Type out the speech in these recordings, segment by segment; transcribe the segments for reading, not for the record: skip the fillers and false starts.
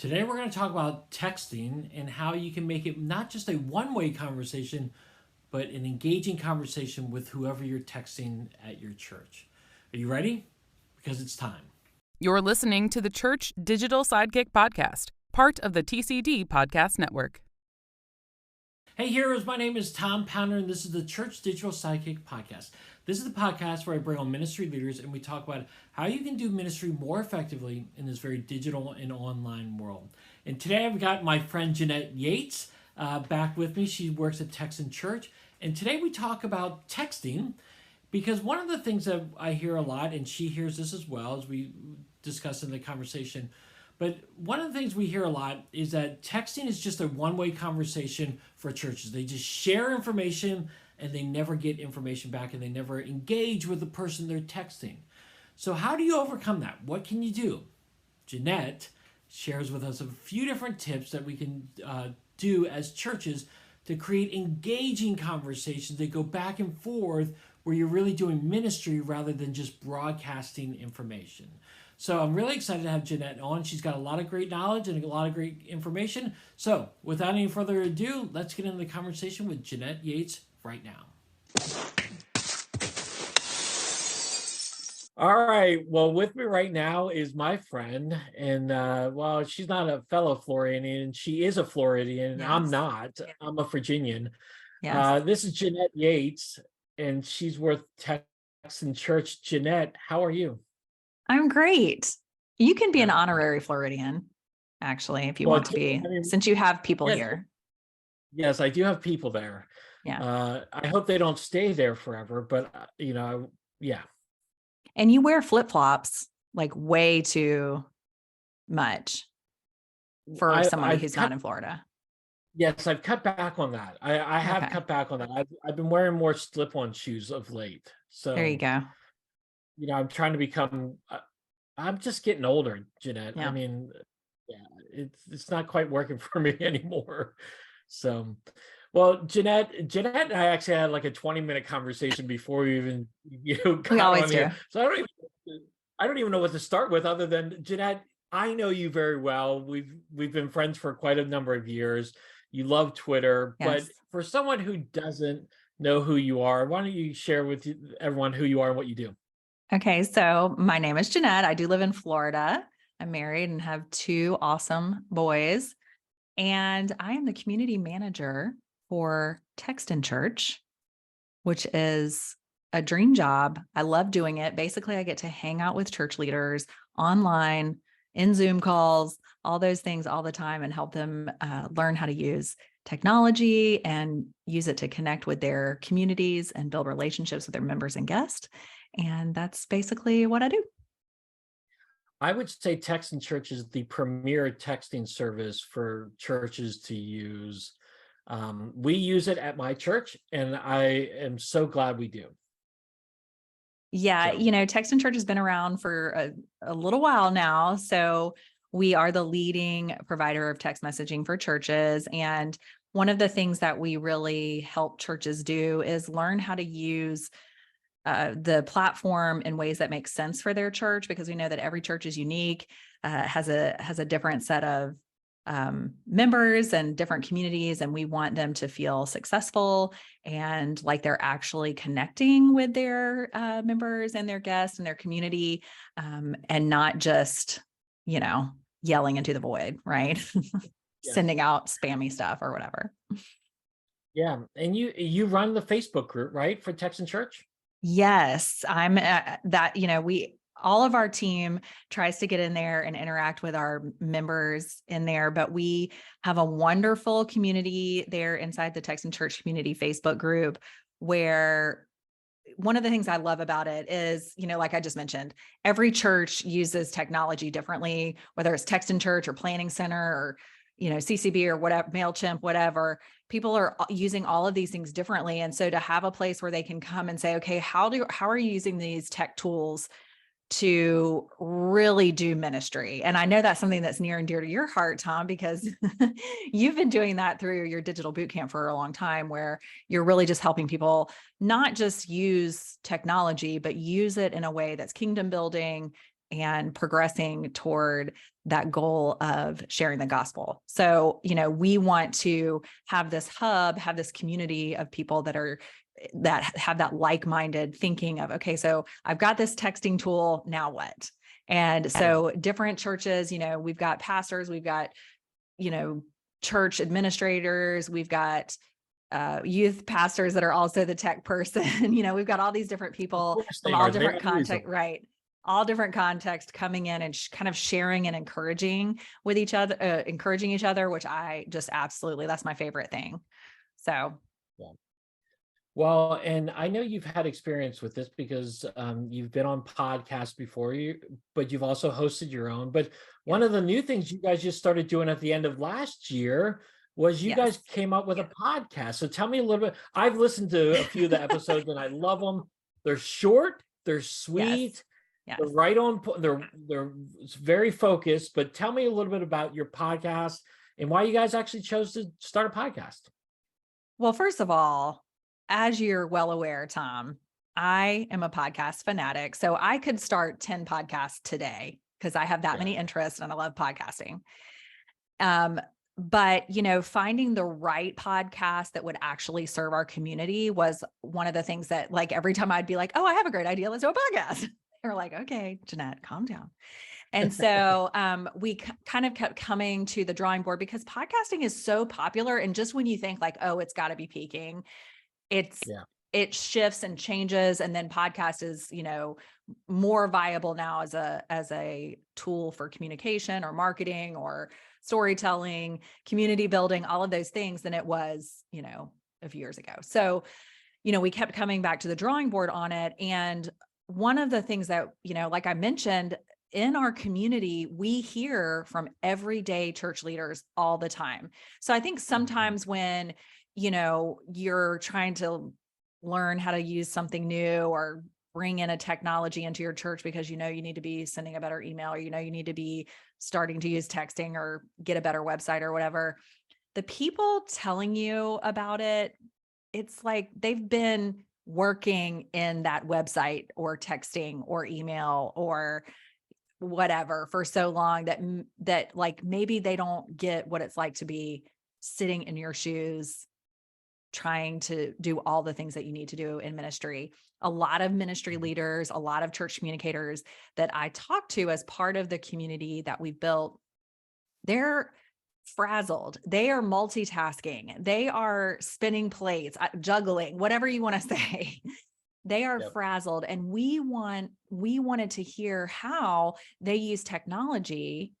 Today we're going to talk about texting and how you can make it not just a one-way conversation, but an engaging conversation with whoever you're texting at your church. Are you ready? Because it's time. You're listening to the Church Digital Sidekick Podcast, part of the TCD Podcast Network. Hey heroes, my name is Tom Pounder and this is the Church Digital Sidekick Podcast. This is the podcast where I bring on ministry leaders and we talk about how you can do ministry more effectively in this very digital and online world. And today I've got my friend Jeanette Yates back with me. She works at Texan Church. And today we talk about texting because one of the things that I hear a lot, and she hears this as well as we discuss in the conversation, but one of the things we hear a lot is that texting is just a one-way conversation for churches. They just share information and they never get information back and they never engage with the person they're texting. So how do you overcome that? What can you do? Jeanette shares with us a few different tips that we can do as churches to create engaging conversations that go back and forth where you're really doing ministry rather than just broadcasting information. So I'm really excited to have Jeanette on. She's got a lot of great knowledge and a lot of great information. So without any further ado, let's get into the conversation with Jeanette Yates right now. All right. Well, with me right now is my friend. And well, she's not a fellow Floridian. She is a Floridian. Yes. I'm not. I'm a Virginian. Yes. This is Jeanette Yates, and she's with Texan Church. Jeanette, how are you? I'm great. You can be an honorary Floridian, actually, if you want to be, since you have people here. Yes, I do have people there. Yeah. I hope they don't stay there forever, but yeah. And you wear flip-flops like way too much for somebody who's not in Florida. Yes, I've cut back on that. I have Okay. cut back on that. I've been wearing more slip-on shoes of late. So There you go. I'm trying to become. I'm just getting older, Jeanette. Yeah. I mean, yeah, it's not quite working for me anymore. So, well, Jeanette and I actually had like a 20-minute conversation before we even got We always on do. here. So I don't even know what to start with other than Jeanette. I know you very well. We've been friends for quite a number of years. You love Twitter, Yes. but for someone who doesn't know who you are, why don't you share with everyone who you are and what you do? Okay. So my name is Jeanette. I do live in Florida. I'm married and have two awesome boys. And I am the community manager for Texan Church, which is a dream job. I love doing it. Basically, I get to hang out with church leaders online, in Zoom calls, all those things all the time and help them learn how to use technology and use it to connect with their communities and build relationships with their members and guests. And that's basically what I do. I would say Texan Church is the premier texting service for churches to use. We use it at my church, and I am so glad we do. Yeah, So. Texan Church has been around for a little while now. So we are the leading provider of text messaging for churches. And one of the things that we really help churches do is learn how to use the platform in ways that make sense for their church, because we know that every church is unique, has a different set of members and different communities, and we want them to feel successful and like they're actually connecting with their members and their guests and their community, and not just yelling into the void, right? Yes. Sending out spammy stuff or whatever. Yeah, and you run the Facebook group, right, for Texan Church? Yes, I'm that, all of our team tries to get in there and interact with our members in there, but we have a wonderful community there inside the Texan Church Community Facebook group, where one of the things I love about it is, like I just mentioned, every church uses technology differently, whether it's Texan Church or Planning Center or CCB or whatever, MailChimp, whatever. People are using all of these things differently. And so to have a place where they can come and say, okay, how are you using these tech tools to really do ministry? And I know that's something that's near and dear to your heart, Tom, because you've been doing that through your digital boot camp for a long time, where you're really just helping people not just use technology, but use it in a way that's kingdom building and progressing toward that goal of sharing the gospel. So, we want to have this hub, have this community of people that have that like-minded thinking of, okay, so I've got this texting tool, now what? And so different churches, we've got pastors, we've got, church administrators, we've got youth pastors that are also the tech person. We've got all these different people from all different contexts, right? All different contexts coming in and kind of sharing and encouraging each other, which I just absolutely, that's my favorite thing. So. Yeah. Well, and I know you've had experience with this because you've been on podcasts before but you've also hosted your own. But one of the new things you guys just started doing at the end of last year was you guys came up with a podcast. So tell me a little bit. I've listened to a few of the episodes and I love them. They're short, they're sweet, Yes. they're right on. They're very focused. But tell me a little bit about your podcast and why you guys actually chose to start a podcast. Well, first of all, as you're well aware, Tom, I am a podcast fanatic. So I could start 10 podcasts today because I have that many interests and I love podcasting. But, finding the right podcast that would actually serve our community was one of the things that, like, every time I'd be like, oh, I have a great idea, let's do a podcast. They're like, okay, Jeanette, calm down. And so we kind of kept coming to the drawing board because podcasting is so popular. And just when you think like, oh, it's got to be peaking, it shifts and changes. And then podcast is, more viable now as a tool for communication or marketing or storytelling, community building, all of those things than it was, a few years ago. So, we kept coming back to the drawing board on it. And one of the things that, like I mentioned, in our community, we hear from everyday church leaders all the time. So I think sometimes when, you're trying to learn how to use something new or bring in a technology into your church because, you need to be sending a better email or, you need to be starting to use texting or get a better website or whatever, the people telling you about it, it's like they've been working in that website or texting or email or whatever for so long that like maybe they don't get what it's like to be sitting in your shoes trying to do all the things that you need to do in ministry. A lot of ministry leaders, a lot of church communicators that I talk to as part of the community that we've built, they're frazzled. They are multitasking. They are spinning plates, juggling, whatever you want to say. They are frazzled. And we wanted to hear how they use technology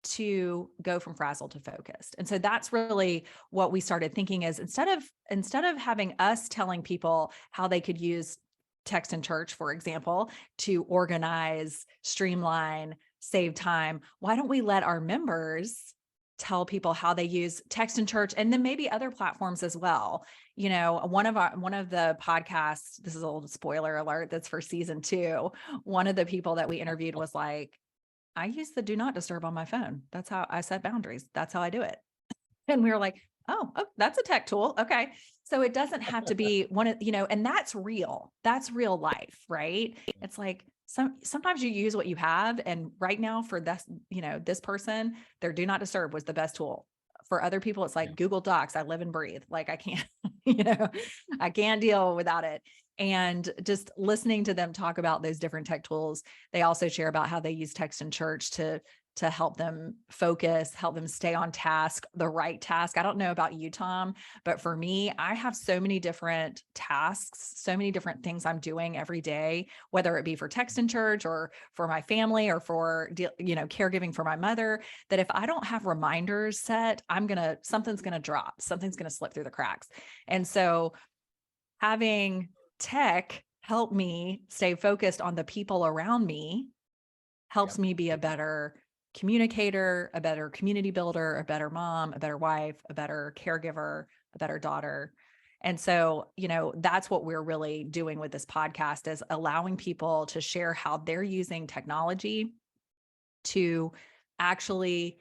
to go from frazzled to focused. And so that's really what we started thinking is instead of having us telling people how they could use text in church, for example, to organize, streamline, save time, why don't we let our members tell people how they use text in church and then maybe other platforms as well. One of the podcasts, this is a little spoiler alert, that's for season 2. One of the people that we interviewed was like, I use the do not disturb on my phone. That's how I set boundaries. That's how I do it. And we were like, oh, that's a tech tool. Okay. So it doesn't have to be one of, and that's real. That's real life, right? It's like sometimes you use what you have. And right now for this, this person, their do not disturb was the best tool. For other people, it's like Google Docs. I live and breathe. Like I can't, I can't deal without it. And just listening to them talk about those different tech tools, they also share about how they use text in church to help them focus, help them stay on task, the right task. I don't know about you, Tom, but for me, I have so many different tasks, so many different things I'm doing every day, whether it be for text in church or for my family or for, caregiving for my mother, that if I don't have reminders set, something's going to drop, something's going to slip through the cracks. And so having tech help me stay focused on the people around me helps me be a better communicator, a better community builder, a better mom, a better wife, a better caregiver, a better daughter. And so, that's what we're really doing with this podcast is allowing people to share how they're using technology to actually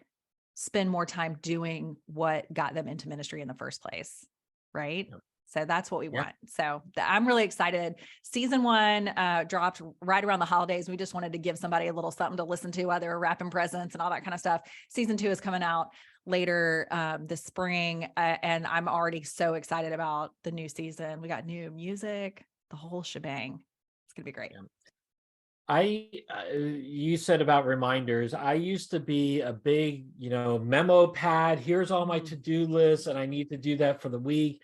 spend more time doing what got them into ministry in the first place. Right. So that's what we Yeah. want. So I'm really excited. Season 1 dropped right around the holidays. We just wanted to give somebody a little something to listen to while they were wrapping presents and all that kind of stuff. Season 2 is coming out later this spring. And I'm already so excited about the new season. We got new music, the whole shebang. It's going to be great. You said about reminders. I used to be a big, memo pad. Here's all my to-do lists, and I need to do that for the week.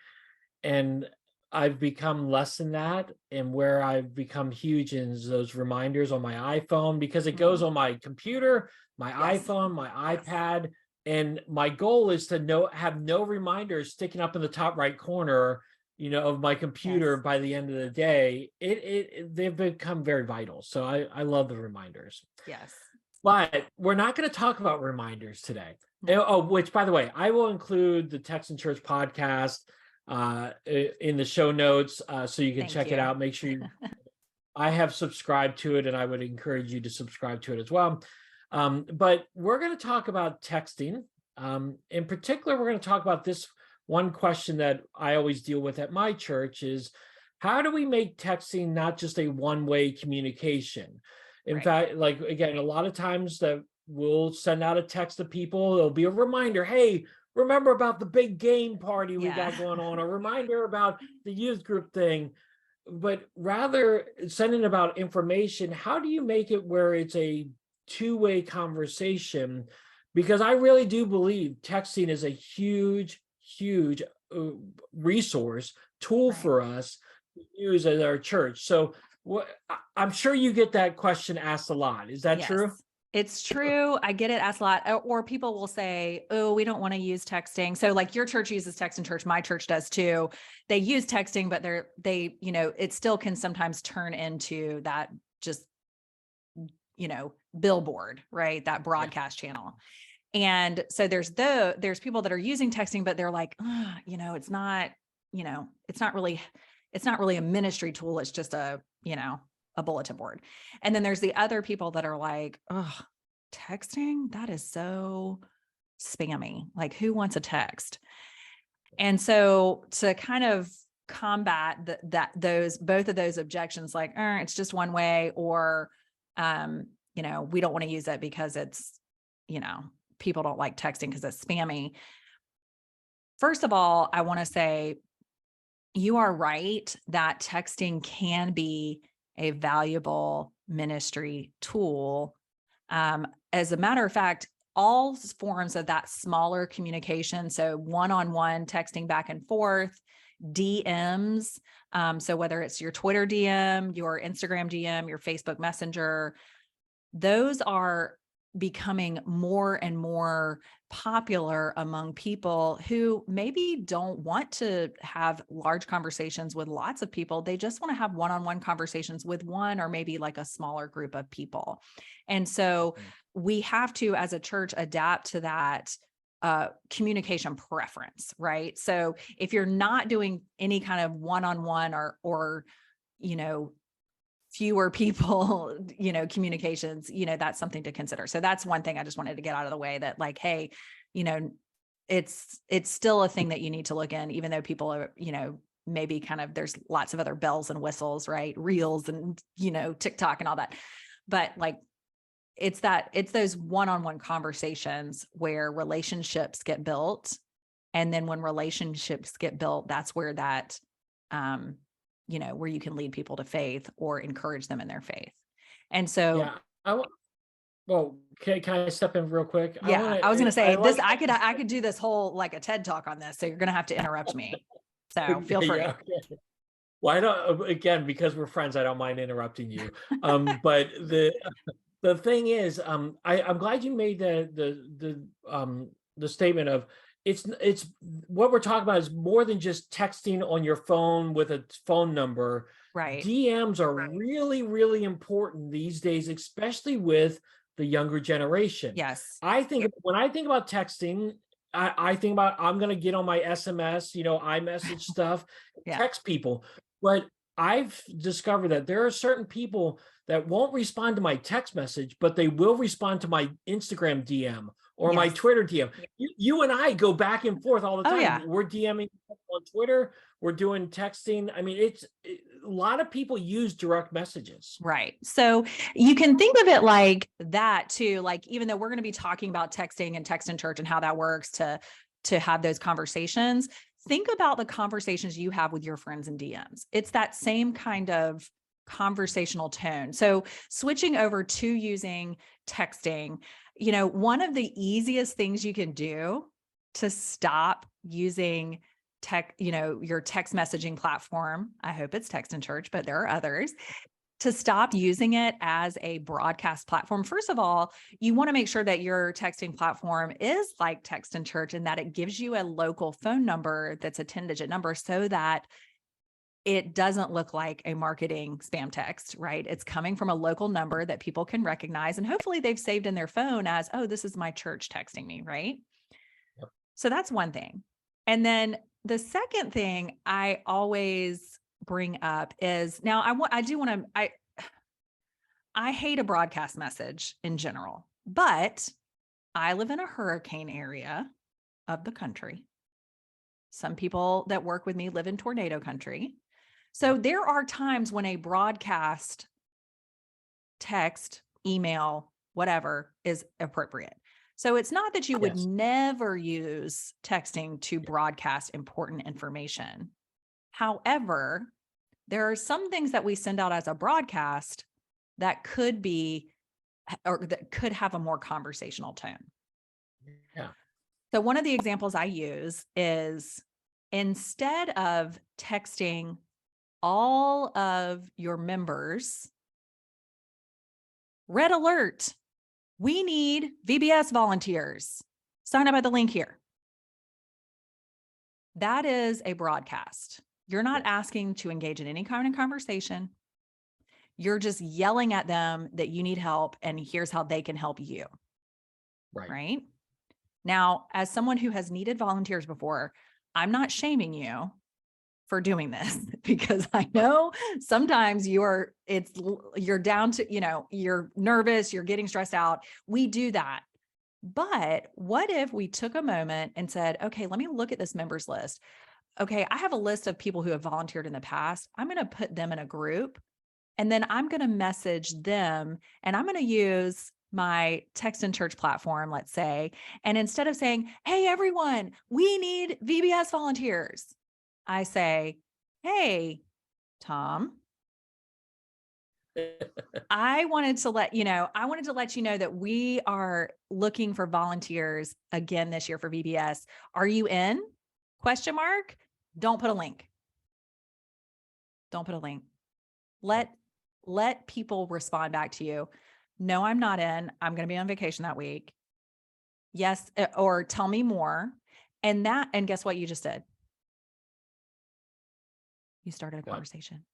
And I've become less than that. And where I've become huge is those reminders on my iPhone, because it goes on my computer, my iPhone, my iPad. And my goal is to have no reminders sticking up in the top right corner, of my computer by the end of the day. They've become very vital. So I love the reminders. Yes. But we're not going to talk about reminders today. Oh, which, by the way, I will include the Text and Church podcast in the show notes, so you can check it out. Make sure I have subscribed to it, and I would encourage you to subscribe to it as well. But we're going to talk about texting. In particular, we're going to talk about this one question that I always deal with at my church is, how do we make texting not just a one-way communication? In fact, like, again, a lot of times that we'll send out a text to people, there'll be a reminder, hey, remember about the big game party we got going on, a reminder about the youth group thing. But rather sending about information, how do you make it where it's a two-way conversation? Because I really do believe texting is a huge resource tool for us to use at our church. So I'm sure you get that question asked a lot. Is that true? It's true. I get it asked a lot. Or people will say, oh, we don't want to use texting. So like your church uses text in church. My church does too. They use texting, but it still can sometimes turn into that just, billboard, right? That broadcast channel. And so there's people that are using texting, but they're like, it's not really a ministry tool. It's just a bulletin board. And then there's the other people that are like, oh, texting, that is so spammy. Like, who wants a text? And so to kind of combat both of those objections, like, it's just one way, or, we don't want to use it because it's, people don't like texting because it's spammy. First of all, I want to say you are right that texting can be a valuable ministry tool. As a matter of fact, all forms of that smaller communication, so one-on-one texting back and forth, DMs, so whether it's your Twitter DM, your Instagram DM, your Facebook Messenger, those are becoming more and more popular among people who maybe don't want to have large conversations with lots of people. They just want to have one-on-one conversations with one or maybe like a smaller group of people. And so we have to, as a church, adapt to that communication preference, right? So if you're not doing any kind of one-on-one or fewer people, communications, that's something to consider. So that's one thing I just wanted to get out of the way, that like, hey, it's still a thing that you need to look in, even though people are, maybe kind of, there's lots of other bells and whistles, right? Reels and, TikTok and all that. But like, it's those one-on-one conversations where relationships get built. And then when relationships get built, that's where that, where you can lead people to faith or encourage them in their faith. And so, can I step in real quick? Yeah, I was going to say this. I could do this whole like a TED talk on this. So you're going to have to interrupt me. So feel free. Yeah, okay. Well, I don't, again, because we're friends, I don't mind interrupting you. But the thing is, I'm glad you made the statement of, it's what we're talking about is more than just texting on your phone with a phone number. Right. DMs are really, really important these days, especially with the younger generation. Yes. When I think about texting, I think about, I'm going to get on my SMS, iMessage stuff, text people. But I've discovered that there are certain people that won't respond to my text message, but they will respond to my Instagram DM or my Yes. Twitter DM. Yeah. You and I go back and forth all the Oh time. yeah. We're DMing on Twitter. We're doing texting. I mean, a lot of people use direct messages. Right. So you can think of it like that too. Like, even though we're going to be talking about texting and text in church and how that works to have those conversations, think about the conversations you have with your friends in DMs. It's that same kind of conversational tone. So switching over to using texting, one of the easiest things you can do to stop using your text messaging platform. I hope it's Text in Church, but there are others. To stop using it as a broadcast platform. First of all, you want to make sure that your texting platform is like Text in Church and that it gives you a local phone number that's a 10-digit number so that it doesn't look like a marketing spam text, right? It's coming from a local number that people can recognize, and hopefully they've saved in their phone as, oh, this is my church texting me, right? Yep. So that's one thing. And then the second thing I always bring up is, now I hate a broadcast message in general, but I live in a hurricane area of the country. Some people that work with me live in tornado country. So there are times when a broadcast text, email, whatever is appropriate. So it's not that you would Yes. never use texting to broadcast important information. However, there are some things that we send out as a broadcast that could be, or that could have a more conversational tone. Yeah. So one of the examples I use is, instead of texting all of your members, red alert, we need VBS volunteers. Sign up at the link here. That is a broadcast. You're not asking to engage in any kind of conversation. You're just yelling at them that you need help and here's how they can help you. Right? Now, as someone who has needed volunteers before, I'm not shaming you for doing this because I know sometimes you're down to, you're nervous, you're getting stressed out. We do that. But what if we took a moment and said, okay, let me look at this members list. Okay, I have a list of people who have volunteered in the past. I'm going to put them in a group, and then I'm going to message them, and I'm going to use my Text in Church platform, let's say. And instead of saying, hey, everyone, we need VBS volunteers, I say, hey, Tom, I wanted to let you know that we are looking for volunteers again this year for VBS. Are you in? ? Don't put a link. Don't put a link. Let people respond back to you. No, I'm not in. I'm going to be on vacation that week. Yes. Or tell me more. And guess what you just did? You started a conversation.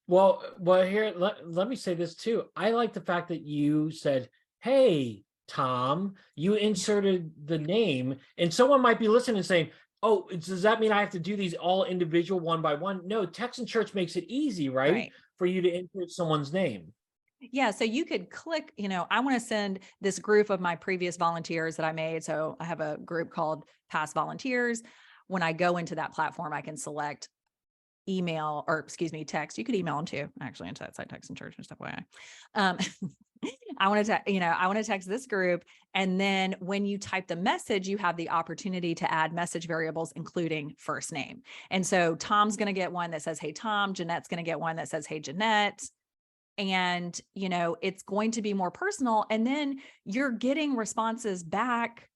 Well, here, let me say this too. I like the fact that you said, hey, Tom, you inserted the name, and someone might be listening and saying, oh, does that mean I have to do these all individual one by one? No, Text in Church makes it easy, right? For you to insert someone's name. Yeah. So you could click, I want to send this group of my previous volunteers that I made. So I have a group called Past Volunteers. When I go into that platform, I can select text. You could email them too, actually, into that site, Text in Church and stuff. I want to text this group. And then when you type the message, you have the opportunity to add message variables, including first name. And so Tom's going to get one that says, hey, Tom. Jeanette's going to get one that says, hey, Jeanette. And, it's going to be more personal. And then you're getting responses back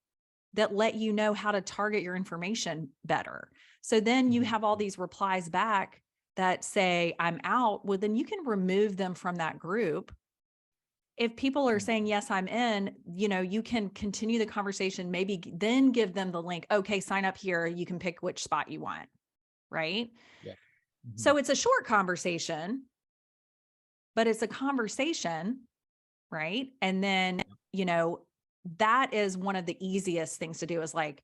that let you know how to target your information better. So then you have all these replies back that say, I'm out. Well, then you can remove them from that group. If people are saying, yes, I'm in, you can continue the conversation, maybe then give them the link. Okay, sign up here. You can pick which spot you want. Right. Yeah. So it's a short conversation, but it's a conversation. Right. And then, that is one of the easiest things to do, is like,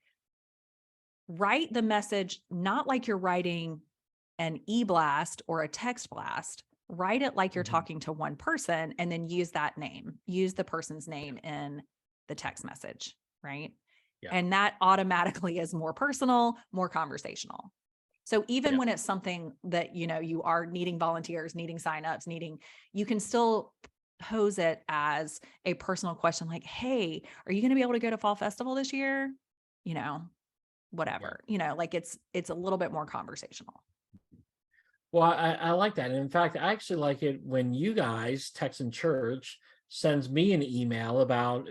write the message, not like you're writing an e-blast or a text blast, write it like you're Mhm. talking to one person, and then use that name, use the person's name in the text message, right? Yeah. And that automatically is more personal, more conversational. So even Yeah. when it's something that, you are needing volunteers, needing signups, you can still pose it as a personal question like, hey, are you going to be able to go to Fall Festival this year? You know, Yeah. whatever, like it's a little bit more conversational. Well, I like that. And in fact, I actually like it when you guys, Texan Church, sends me an email about,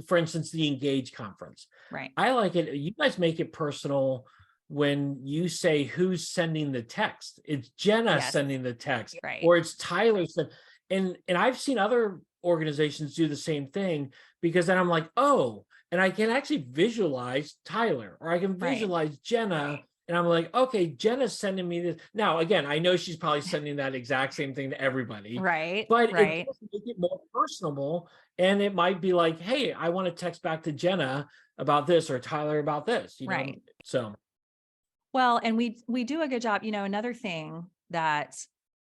for instance, the Engage conference. Right. I like it. You guys make it personal when you say who's sending the text. It's Jenna Yes. sending the text, Right. or it's Tyler and I've seen other organizations do the same thing, because then I'm like, oh, and I can actually visualize Tyler, or I can Right. visualize Jenna. And I'm like, okay, Jenna's sending me this. Now, again, I know she's probably sending that exact same thing to everybody, Right. but it Right. does make it more personable. And it might be like, hey, I want to text back to Jenna about this, or Tyler about this, Right. So, Well, and we do a good job. Another thing that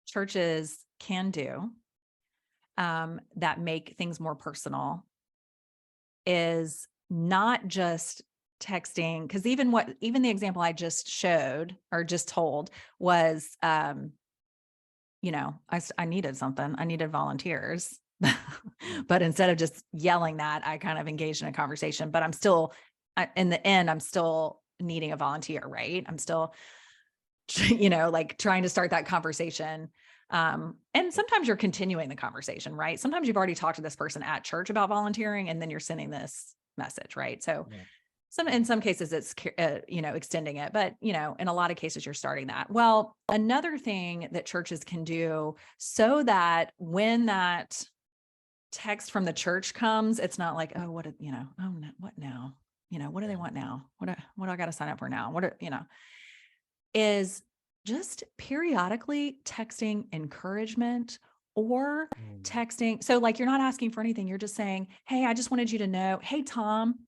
churches can do that make things more personal is not just texting, because even the example I just showed or just told was, I needed something. I needed volunteers. But instead of just yelling that, I kind of engaged in a conversation, but in the end, I'm still needing a volunteer, right? I'm still, like trying to start that conversation. And sometimes you're continuing the conversation, right? Sometimes you've already talked to this person at church about volunteering, and then you're sending this message, right? So yeah. in some cases it's, extending it, but, in a lot of cases you're starting that. Well, another thing that churches can do so that when that text from the church comes, it's not like, oh, oh, no, what now? What do they want now? What do I got to sign up for now? Is just periodically texting encouragement or Mm. texting. So like, you're not asking for anything. You're just saying, hey, I just wanted you to know, hey, Tom,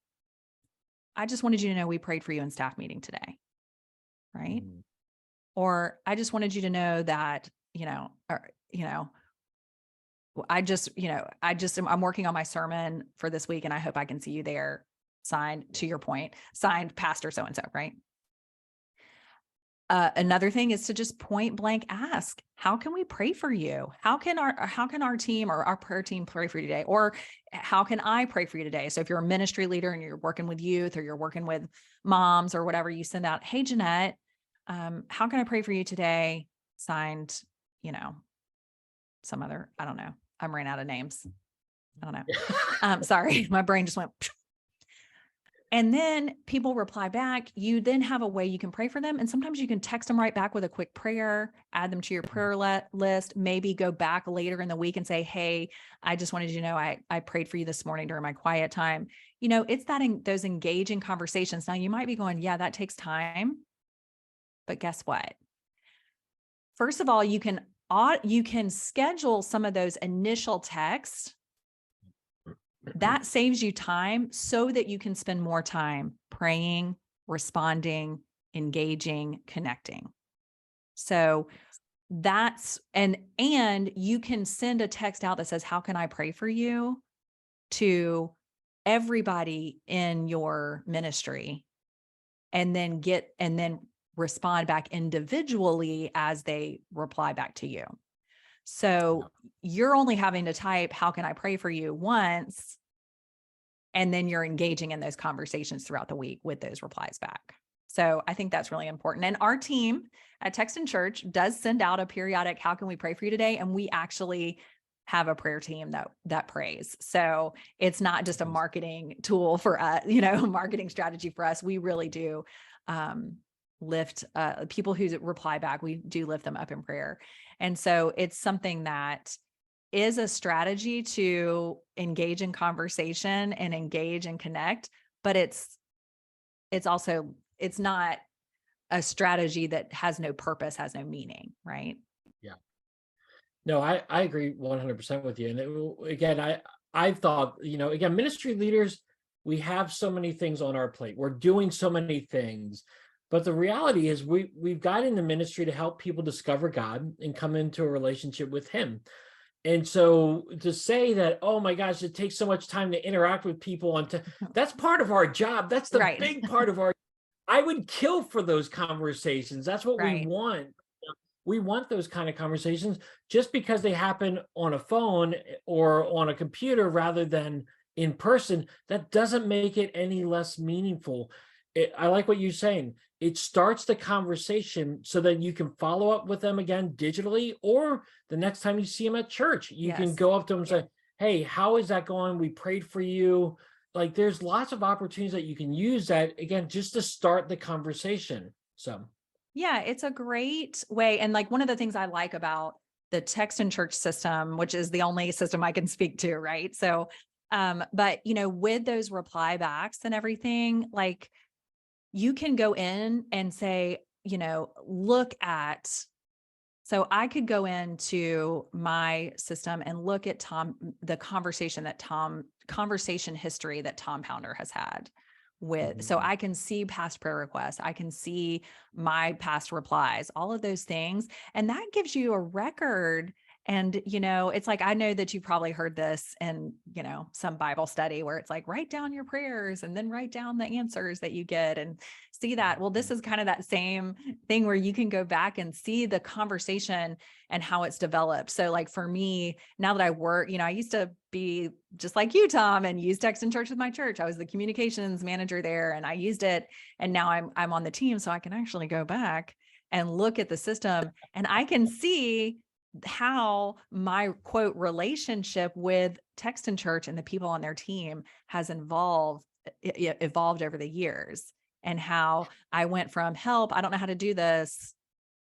I just wanted you to know we prayed for you in staff meeting today. Right. Mm. Or I just wanted you to know that, I'm working on my sermon for this week and I hope I can see you there. Signed, to your point, signed Pastor so-and-so, right? Another thing is to just point blank ask, how can we pray for you? How can our team or our prayer team pray for you today? Or how can I pray for you today? So if you're a ministry leader and you're working with youth or you're working with moms or whatever, you send out, hey, Jeanette, how can I pray for you today? Signed, some other, I don't know. I'm ran out of names. I don't know. Sorry, my brain just went. And then people reply back. You then have a way you can pray for them. And sometimes you can text them right back with a quick prayer, add them to your prayer list, maybe go back later in the week and say, hey, I just wanted you to know I prayed for you this morning during my quiet time. It's those engaging conversations. Now you might be going, yeah, that takes time. But guess what? First of all, you can schedule some of those initial texts. That saves you time so that you can spend more time praying, responding, engaging, connecting. So and you can send a text out that says, how can I pray for you, to everybody in your ministry, and then respond back individually as they reply back to you. So you're only having to type, how can I pray for you, once, and then you're engaging in those conversations throughout the week with those replies back. So I think that's really important. And our team at Texan Church does send out a periodic, how can we pray for you today? And we actually have a prayer team that prays. So it's not just a marketing tool for us, marketing strategy for us. We really do lift people who reply back. We do lift them up in prayer. And so it's something that is a strategy to engage in conversation and engage and connect, but it's not a strategy that has no purpose, has no meaning, right? Yeah. No, I agree 100% with you. And again, I've thought, again, ministry leaders, we have so many things on our plate. We're doing so many things. But the reality is we've got in the ministry to help people discover God and come into a relationship with him. And so to say that, oh my gosh, it takes so much time to interact with people that's part of our job. That's the Right. big part of our, I would kill for those conversations. That's what we Right. want. We want those kind of conversations. Just because they happen on a phone or on a computer rather than in person, that doesn't make it any less meaningful. I like what you're saying. It starts the conversation so that you can follow up with them again digitally, or the next time you see them at church, you can Yes. go up to them and say, hey, how is that going? We prayed for you. Like, there's lots of opportunities that you can use that, again, just to start the conversation. So Yeah, it's a great way. And like one of the things I like about the text and church system, which is the only system I can speak to, right? So, but with those reply backs and everything, like you can go in and say, look at, so I could go into my system and look at the conversation history that Tom Pounder has had so mhm. I can see past prayer requests. I can see my past replies, all of those things. And that gives you a record. And, it's like, I know that you probably heard this in, some Bible study where it's like, write down your prayers and then write down the answers that you get and see that. Well, this is kind of that same thing where you can go back and see the conversation and how it's developed. So like for me, now that I work, I used to be just like you, Tom, and use text in church with my church. I was the communications manager there and I used it. And now I'm on the team. So I can actually go back and look at the system and I can see how my quote relationship with text in church and the people on their team has evolved over the years, and how I went from help, I don't know how to do this.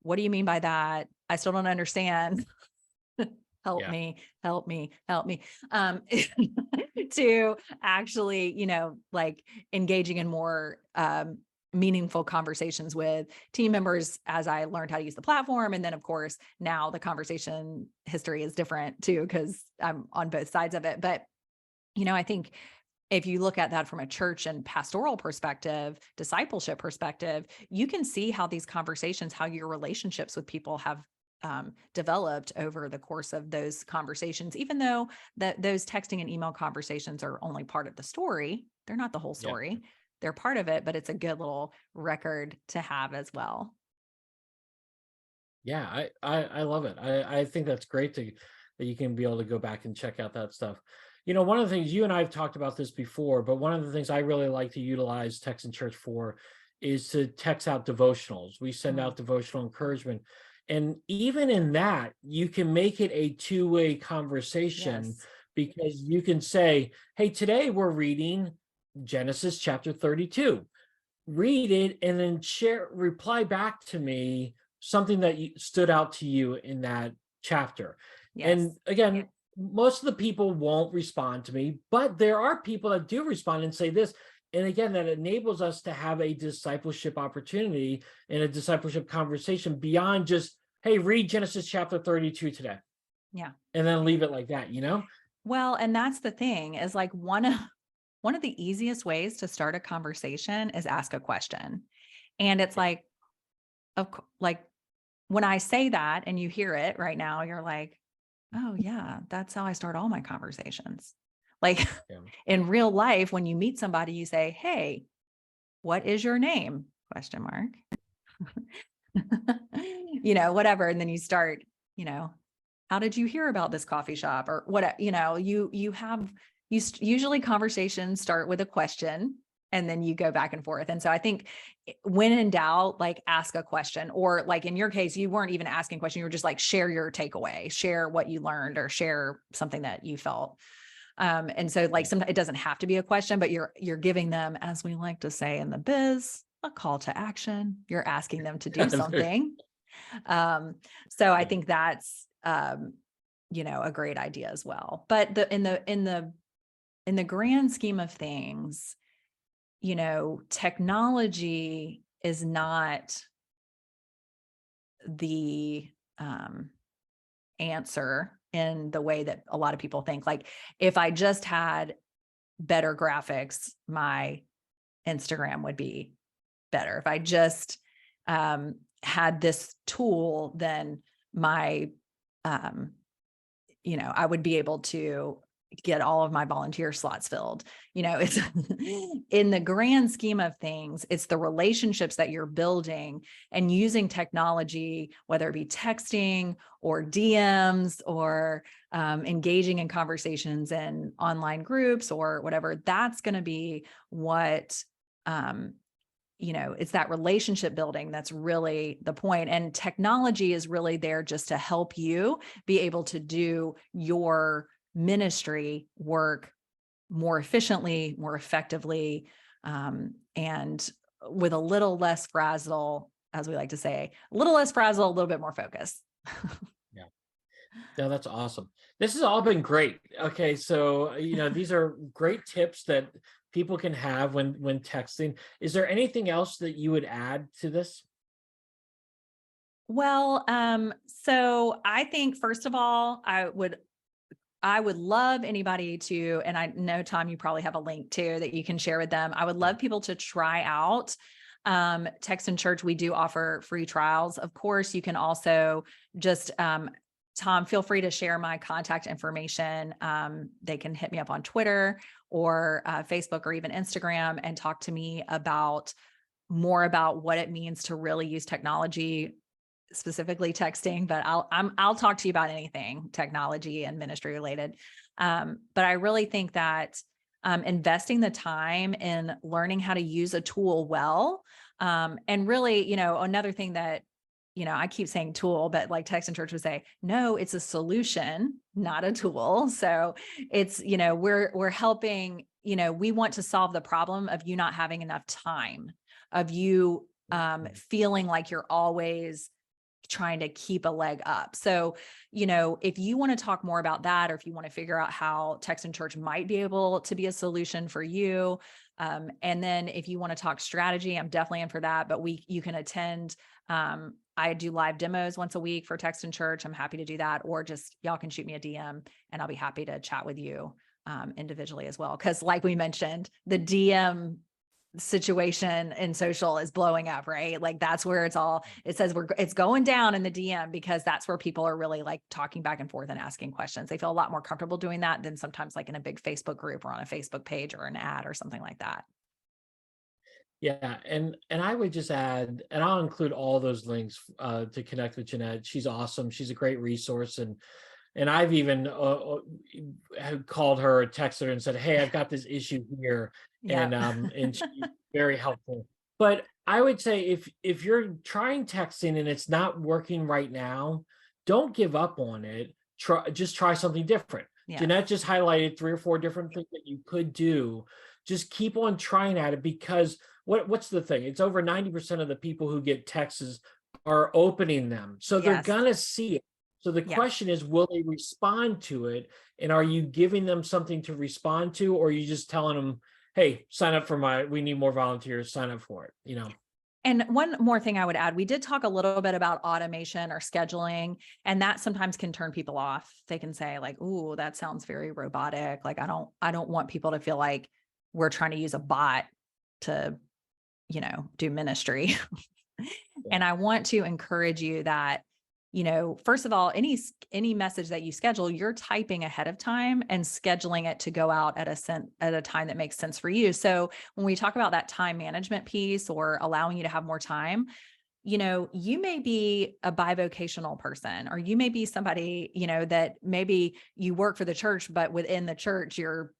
What do you mean by that? I still don't understand. Help Yeah. me, help me, help me. To actually, like engaging in more meaningful conversations with team members as I learned how to use the platform. And then of course, now the conversation history is different too, because I'm on both sides of it. But, I think if you look at that from a church and pastoral perspective, discipleship perspective, you can see how these conversations, how your relationships with people have developed over the course of those conversations, even though those texting and email conversations are only part of the story. They're not the whole Yeah. story. They're part of it, but it's a good little record to have as well. Yeah, I love it. I think that's great that you can be able to go back and check out that stuff. One of the things you and I have talked about this before, but one of the things I really like to utilize Text in Church for is to text out devotionals. We send Mm, out devotional encouragement. And even in that, you can make it a two-way conversation yes. because you can say, hey, today we're reading Genesis chapter 32. Read it and then reply back to me something that stood out to you in that chapter. And Yes. again, most of the people won't respond to me, but there are people that do respond and say this. And again, that enables us to have a discipleship opportunity and a discipleship conversation beyond just, hey, read Genesis chapter 32 today, Yeah. and then leave it like that. Well, and that's the thing is like one of the easiest ways to start a conversation is ask a question. And it's Yeah. like, like when I say that and you hear it right now, you're like, oh yeah, that's how I start all my conversations. Like Yeah. in real life, when you meet somebody, you say, hey, what is your name? Question mark. Whatever. And then you start, you know, how did you hear about this coffee shop or what, usually conversations start with a question and then you go back and forth. And so I think when in doubt, like ask a question, or like in your case, you weren't even asking a question. You were just like, share your takeaway, share what you learned or share something that you felt. And so like sometimes it doesn't have to be a question, but you're giving them, as we like to say in the biz, a call to action. You're asking them to do Yeah. something. So I Yeah. think that's a great idea as well. But in the grand scheme of things, technology is not the answer in the way that a lot of people think. Like if I just had better graphics, my Instagram would be better. If I just had this tool, then my, I would be able to get all of my volunteer slots filled. It's in the grand scheme of things, it's the relationships that you're building and using technology, whether it be texting or DMs or engaging in conversations in online groups or whatever. That's going to be what, it's that relationship building that's really the point. And technology is really there just to help you be able to do your ministry work more efficiently, more effectively, and with a little less frazzle, as we like to say, a little less frazzle, a little bit more focus. Yeah. No, that's awesome. This has all been great. Okay, so these are great tips that people can have when texting. Is there anything else that you would add to this? Well, so I think first of all, I would love anybody to, and I know, Tom, you probably have a link too that you can share with them. I would love people to try out Text and Church. We do offer free trials. Of course, you can also just, Tom, feel free to share my contact information. They can hit me up on Twitter or Facebook or even Instagram and talk to me about more about what it means to really use technology, specifically texting, but I'll talk to you about anything technology and ministry related. But I really think that investing the time in learning how to use a tool well, and really, another thing that, I keep saying tool, but like Text and Church would say, no, it's a solution, not a tool. So it's, we're helping, we want to solve the problem of you not having enough time, of you feeling like you're always trying to keep a leg up. So, if you want to talk more about that, or if you want to figure out how Text and Church might be able to be a solution for you. And then if you want to talk strategy, I'm definitely in for that, but you can attend. I do live demos once a week for Text and Church. I'm happy to do that, or just y'all can shoot me a DM and I'll be happy to chat with you individually as well. Cause like we mentioned, the DM situation in social is blowing up, right? Like that's where it says it's going down in the DM, because that's where people are really like talking back and forth and asking questions. They feel a lot more comfortable doing that than sometimes like in a big Facebook group or on a Facebook page or an ad or something like that. Yeah, and I would just add, and I'll include all those links to connect with Jeanette. She's awesome. She's a great resource, and I've even had called her or texted her and said, "Hey, I've got this issue here," Yeah. and she's very helpful. But I would say if you're trying texting and it's not working right now, don't give up on it. Just try something different. Yeah. Jeanette just highlighted 3 or 4 different things that you could do. Just keep on trying at it, because what's the thing? It's over 90% of the people who get texts are opening them. So they're Yes. gonna see it. So the Yeah. question is, will they respond to it? And are you giving them something to respond to, or are you just telling them, hey, sign up for we need more volunteers, sign up for it, And one more thing I would add, we did talk a little bit about automation or scheduling, and that sometimes can turn people off. They can say like, "Ooh, that sounds very robotic." Like I don't want people to feel like we're trying to use a bot to, do ministry. And I want to encourage you that, first of all, any message that you schedule, you're typing ahead of time and scheduling it to go out at a time that makes sense for you. So when we talk about that time management piece or allowing you to have more time, you may be a bivocational person, or you may be somebody, that maybe you work for the church, but within the church, you're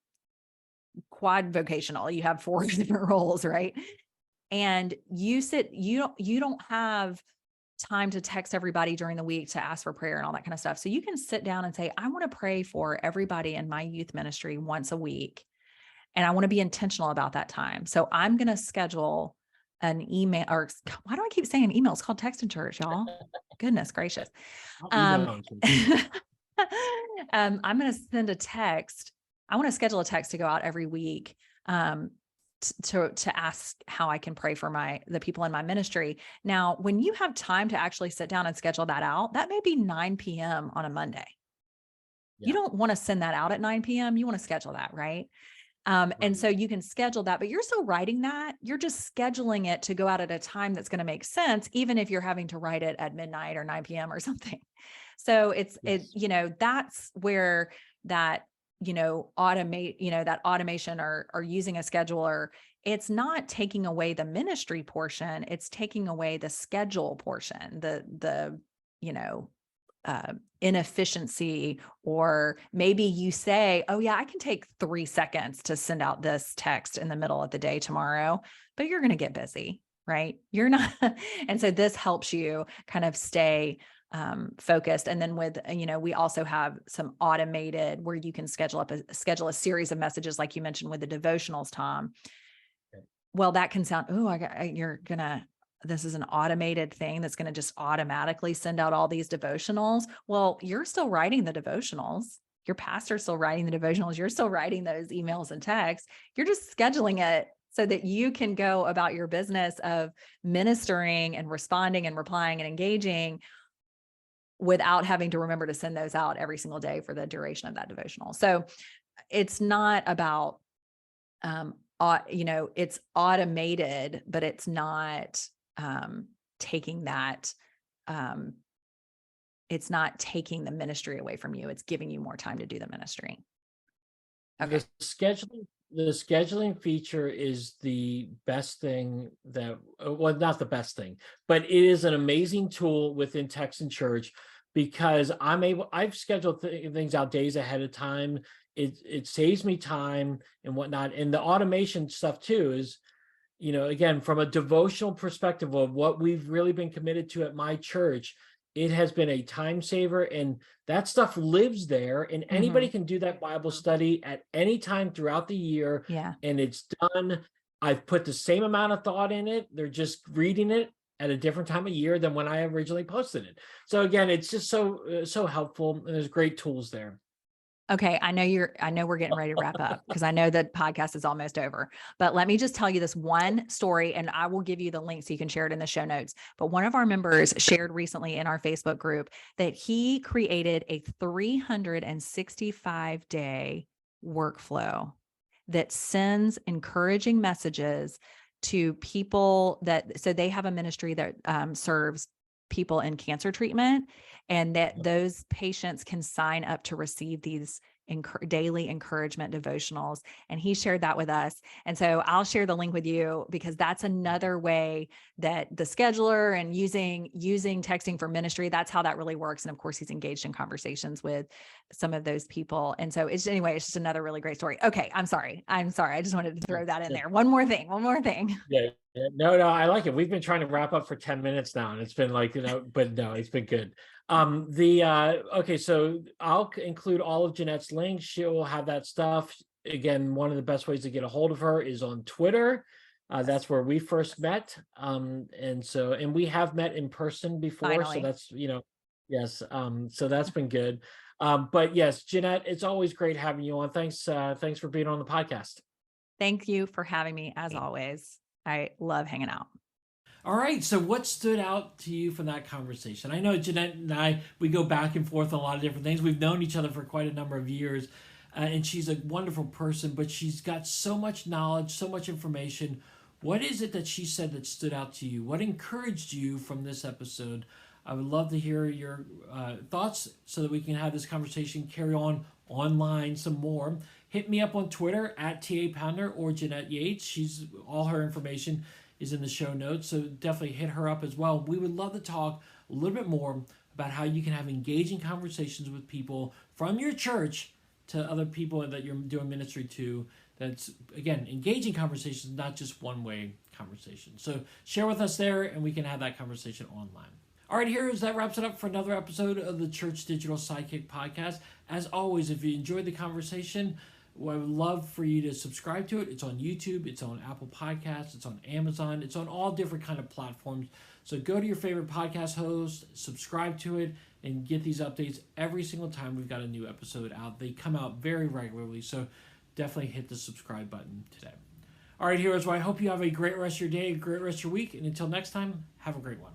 quad vocational. You have 4 different roles, right? And you don't have time to text everybody during the week to ask for prayer and all that kind of stuff. So you can sit down and say, I want to pray for everybody in my youth ministry once a week. And I want to be intentional about that time. So I'm going to schedule an email, or why do I keep saying email? It's called Text and Church, y'all. Goodness gracious. I'll email I'm going to send a text. I want to schedule a text to go out every week. To ask how I can pray for the people in my ministry. Now, when you have time to actually sit down and schedule that out, that may be 9 p.m. on a Monday. Yeah. You don't want to send that out at 9 p.m. You want to schedule that, right? And so you can schedule that, but you're still writing that. You're just scheduling it to go out at a time that's going to make sense, even if you're having to write it at midnight or 9 p.m. or something. So that's where that, that automation or using a scheduler, it's not taking away the ministry portion. It's taking away the schedule portion, the inefficiency, or maybe you say, oh yeah, I can take 3 seconds to send out this text in the middle of the day tomorrow, but you're going to get busy, right? You're not. And so this helps you kind of stay focused. And then we also have some automated where you can schedule a series of messages, like you mentioned with the devotionals, Tom. Okay. Well, that can sound, this is an automated thing that's going to just automatically send out all these devotionals. Well, you're still writing the devotionals. Your pastor's still writing the devotionals. You're still writing those emails and texts. You're just scheduling it so that you can go about your business of ministering and responding and replying and engaging without having to remember to send those out every single day for the duration of that devotional. So it's not about, it's automated, but it's not taking that, it's not taking the ministry away from you. It's giving you more time to do the ministry. Okay. The scheduling feature is the best thing not the best thing, but it is an amazing tool within Text and Church, because I've scheduled things out days ahead of time. It saves me time and whatnot. And the automation stuff too is, again, from a devotional perspective of what we've really been committed to at my church, it has been a time saver, and that stuff lives there, and anybody can do that Bible study at any time throughout the year. Yeah. And it's done. I've put the same amount of thought in it. They're just reading it at a different time of year than when I originally posted it. So again, it's just so helpful, and there's great tools there. Okay. I know we're getting ready to wrap up because I know the podcast is almost over, but let me just tell you this one story, and I will give you the link so you can share it in the show notes. But one of our members shared recently in our Facebook group that he created a 365-day workflow that sends encouraging messages to people so they have a ministry that serves people in cancer treatment, and that those patients can sign up to receive these daily encouragement devotionals. And he shared that with us. And so I'll share the link with you, because that's another way that the scheduler and using texting for ministry, that's how that really works. And of course, he's engaged in conversations with some of those people. And so it's just another really great story. Okay. I'm sorry. I just wanted to throw that in there. One more thing. Yeah. No, I like it. We've been trying to wrap up for 10 minutes now, and it's been like, but no, it's been good. Okay, so I'll include all of Jeanette's links. She'll have that stuff. Again, one of the best ways to get a hold of her is on Twitter. That's where we first met. And we have met in person before. Finally. So that's, yes. So that's been good. But yes, Jeanette, it's always great having you on. Thanks for being on the podcast. Thank you for having me, as always. I love hanging out. All right. So what stood out to you from that conversation? I know Jeanette and we go back and forth on a lot of different things. We've known each other for quite a number of years, and she's a wonderful person, but she's got so much knowledge, so much information. What is it that she said that stood out to you? What encouraged you from this episode? I would love to hear your thoughts so that we can have this conversation carry on online some more. Hit me up on Twitter at TA Pounder or Jeanette Yates. All her information is in the show notes, so definitely hit her up as well. We would love to talk a little bit more about how you can have engaging conversations with people from your church to other people that you're doing ministry to. That's, again, engaging conversations, not just one-way conversation. So share with us there, and we can have that conversation online. All right, that wraps it up for another episode of the Church Digital Sidekick Podcast. As always, if you enjoyed the conversation, I would love for you to subscribe to it. It's on YouTube, it's on Apple Podcasts, it's on Amazon, it's on all different kind of platforms. So go to your favorite podcast host, subscribe to it, and get these updates every single time we've got a new episode out. They come out very regularly, so definitely hit the subscribe button today. All right, heroes, well, I hope you have a great rest of your day, a great rest of your week, and until next time, have a great one.